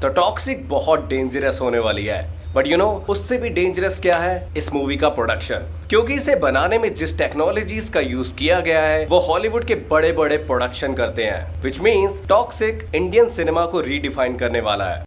तो टॉक्सिक बहुत डेंजरस होने वाली है। बट उससे भी डेंजरस क्या है इस मूवी का प्रोडक्शन, क्योंकि इसे बनाने में जिस टेक्नोलॉजीज का यूज किया गया है वो हॉलीवुड के बड़े बड़े प्रोडक्शन करते हैं, which means toxic Indian cinema को रीडिफाइन करने वाला है।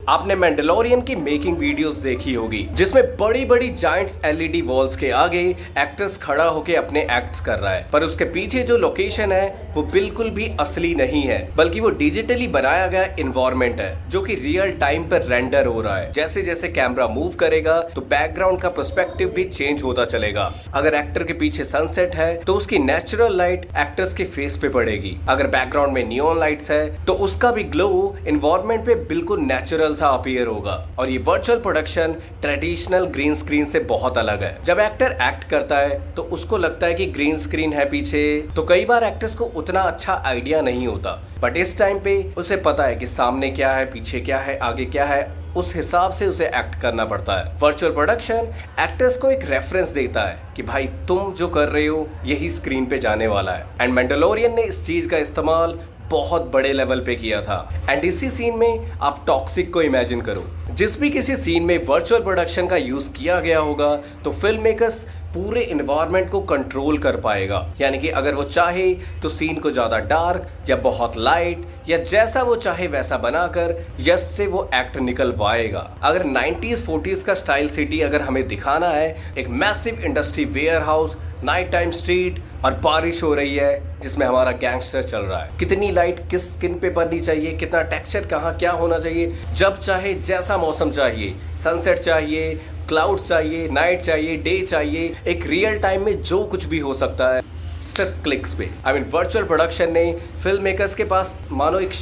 आपने मैंडेलोरियन की मेकिंग वीडियोस देखी होगी, जिसमें बड़ी बड़ी जायंट्स एलईडी वॉल्स के आगे एक्टर्स खड़ा होकर अपने एक्ट्स कर रहा है, पर उसके पीछे जो लोकेशन है वो बिल्कुल भी असली नहीं है, बल्कि वो डिजिटली बनाया गया इन्वायरमेंट है जो कि रियल टाइम पर रेंडर हो रहा है। जैसे जैसे कैमरा मूव करेगा तो बैकग्राउंड का पर्सपेक्टिव भी चेंज होता चलेगा। अगर एक्टर के पीछे सनसेट है तो उसकी नेचुरल लाइट एक्टर्स के फेस पे पड़ेगी। अगर बैकग्राउंड में नियॉन लाइट्स है तो उसका भी ग्लो इन्वायरमेंट पे बिल्कुल नेचुरल सा अपीयर होगा। और ये virtual production traditional green screen से बहुत अलग है। जब एक्टर एक्ट करता है तो उसको लगता है कि ग्रीन स्क्रीन है पीछे, तो कई बार एक्टर्स को उतना अच्छा आइडिया नहीं होता, बट इस टाइम पे उसे पता है कि सामने क्या है, पीछे क्या है, आगे क्या है, उस हिसाब से उसे एक्ट करना पड़ता है। वर्चुअल प्रोडक्शन एक्टर्स को एक रेफरेंस देता है कि भाई तुम जो कर रहे हो यही स्क्रीन पे जाने वाला है। एंड मैंडेलोरियन ने इस चीज का इस्तेमाल बहुत बड़े लेवल पे किया था। एंड इसी सीन में आप टॉक्सिक को इमेजिन करो। जिस भी किसी सीन में वर्चुअल प्रोडक्शन का यूज किया गया होगा तो फिल्म मेकर्स पूरे इन्वायरमेंट को कंट्रोल कर पाएगा। यानी कि अगर वो चाहे तो सीन को ज्यादा डार्क या बहुत लाइट या जैसा वो चाहे वैसा बनाकर यस से वो एक्ट निकलवाएगा। अगर 90s 40s का स्टाइल सिटी अगर हमें दिखाना है, एक massive industry warehouse, night time street और बारिश हो रही है जिसमें हमारा गैंगस्टर चल रहा है, कितनी लाइट किस स्किन पे बननी चाहिए, कितना टेक्सचर कहाँ क्या होना चाहिए, जब चाहे जैसा मौसम चाहिए, सनसेट चाहिए, क्लाउड चाहिए, नाइट चाहिए, डे चाहिए, एक रियल टाइम में जो कुछ भी हो सकता है सिर्फ क्लिक्स पे। आई मीन वर्चुअल प्रोडक्शन ने फिल्म मेकर्स के पास मानो एक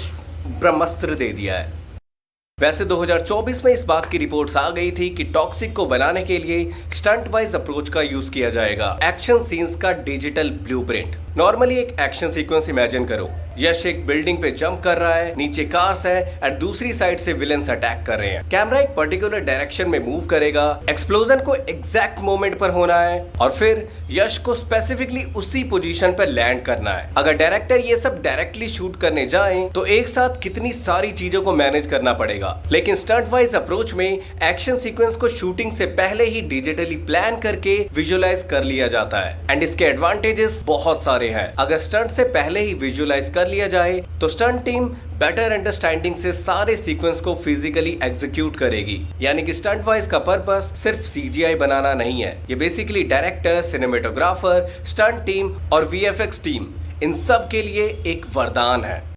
ब्रह्मास्त्र दे दिया है। वैसे 2024 में इस बात की रिपोर्ट्स आ गई थी कि टॉक्सिक को बनाने के लिए स्टंट वाइज अप्रोच का यूज किया जाएगा, एक्शन सीन्स का डिजिटल ब्लूप्रिंट। नॉर्मली एक एक्शन सीक्वेंस इमेजिन करो, यश एक बिल्डिंग पे जंप कर रहा है, नीचे कार्स है एंड दूसरी साइड से विलेंस अटैक कर रहे हैं। कैमरा एक पर्टिकुलर डायरेक्शन में मूव करेगा, एक्सप्लोजन को एग्जैक्ट मोमेंट पर होना है और फिर यश को स्पेसिफिकली उसी पोजीशन पर लैंड करना है। अगर डायरेक्टर ये सब डायरेक्टली शूट करने जाए तो एक साथ कितनी सारी चीजों को मैनेज करना पड़ेगा। लेकिन स्टंट वाइज अप्रोच में एक्शन सीक्वेंस को शूटिंग से पहले ही डिजिटली प्लान करके विजुअलाइज कर लिया जाता है एंड इसके एडवांटेजेस बहुत सारे हैं। अगर स्टंट से पहले ही विजुअलाइज कर लिया जाए तो स्टंट टीम बेटर अंडरस्टैंडिंग से सारे सीक्वेंस को फिजिकली एग्जीक्यूट करेगी। यानी कि स्टंट वाइज का पर्पस सिर्फ सीजीआई बनाना नहीं है, ये basically director, cinematographer, stunt team और वीएफएक्स टीम इन सब के लिए एक वरदान है।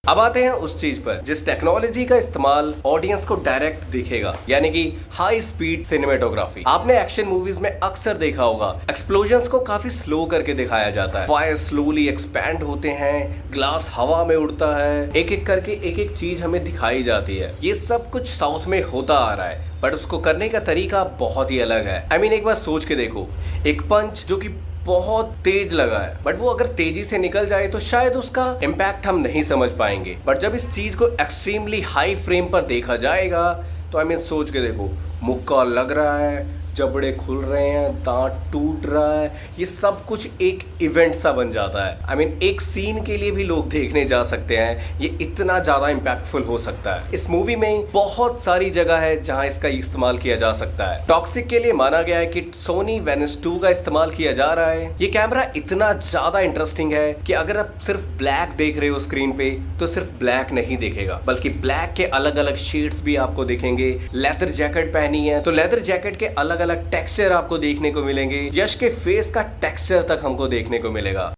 अब आते हैं उस चीज पर जिस टेक्नोलॉजी का इस्तेमाल ऑडियंस को डायरेक्ट दिखेगा, यानी कि हाई स्पीड सिनेमेटोग्राफी। आपने एक्शन मूवीज में अक्सर देखा होगा एक्सप्लोजन्स को काफी स्लो करके दिखाया जाता है, फायर स्लोली एक्सपैंड होते हैं, ग्लास हवा में उड़ता है, एक एक करके एक एक चीज हमें दिखाई जाती है। ये सब कुछ साउथ में होता आ रहा है, बट उसको करने का तरीका बहुत ही अलग है। आई मीन एक बार सोच के देखो, एक पंच जो कि बहुत तेज लगा है, बट वो अगर तेजी से निकल जाए तो शायद उसका इम्पैक्ट हम नहीं समझ पाएंगे। बट जब इस चीज को एक्सट्रीमली हाई फ्रेम पर देखा जाएगा तो आई मीन सोच के देखो, मुक्का लग रहा है, जबड़े खुल रहे हैं, दांत टूट रहा है, ये सब कुछ एक इवेंट सा बन जाता है। आई मीन एक सीन के लिए भी लोग देखने जा सकते हैं, ये इतना ज्यादा इम्पैक्टफुल हो सकता है। इस मूवी में बहुत सारी जगह है जहां इसका इस्तेमाल किया जा सकता है। टॉक्सिक के लिए माना गया है कि सोनी वेनिस 2 का इस्तेमाल किया जा रहा है। ये कैमरा इतना ज्यादा इंटरेस्टिंग है कि अगर आप सिर्फ ब्लैक देख रहे हो स्क्रीन पे तो सिर्फ ब्लैक नहीं दिखेगा, बल्कि ब्लैक के अलग अलग शेड्स भी आपको दिखेंगे। लेदर जैकेट पहनी है तो लेदर जैकेट के अलग अलग टेक्सचर आपको देखने को मिलेंगे, यश के फेस का टेक्सचर तक हमको देखने को मिलेगा।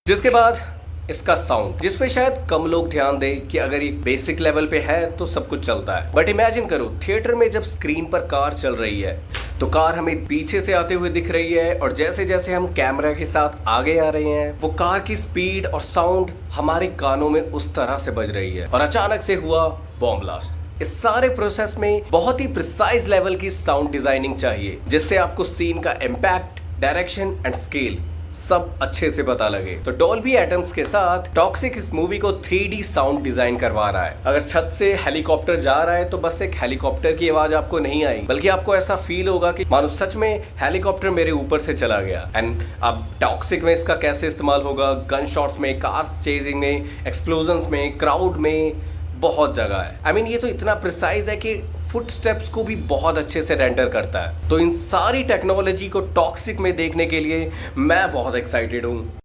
जिसके बाद इसका साउंड, जिस पे शायद कम लोग ध्यान दें कि अगर ये बेसिक लेवल पे है तो सब कुछ चलता है, बट इमेजिन करो थिएटर में जब स्क्रीन पर कार चल रही है तो कार हमें पीछे से आते हुए दिख रही है और जैसे जैसे हम कैमरा के साथ आगे आ रहे हैं वो कार की स्पीड और साउंड हमारे कानों में उस तरह से बज रही है और अचानक से हुआ बॉम्ब ब्लास्ट। इस सारे प्रोसेस में बहुत ही प्रिसाइज लेवल की साउंड डिजाइनिंग चाहिए जिससे आपको सीन का इम्पैक्ट, डायरेक्शन एंड स्केल सब अच्छे से पता लगे। तो डॉल्बी एटम्स के साथ टॉक्सिक इस मूवी को 3D साउंड डिजाइन करवा रहा है। अगर छत से हेलीकॉप्टर जा रहा है तो बस एक हेलीकॉप्टर की आवाज आपको नहीं आई, बल्कि आपको ऐसा फील होगा कि मानो सच में हेलीकॉप्टर मेरे ऊपर से चला गया। एंड अब टॉक्सिक में इसका कैसे इस्तेमाल होगा, गन शॉट्स में, कार्स चेजिंग में, एक्सप्लोजन में, क्राउड में, बहुत जगह है। आई मीन ये तो इतना प्रिसाइज है कि फुटस्टेप्स को भी बहुत अच्छे से रेंडर करता है। तो इन सारी टेक्नोलॉजी को टॉक्सिक में देखने के लिए मैं बहुत एक्साइटेड हूँ।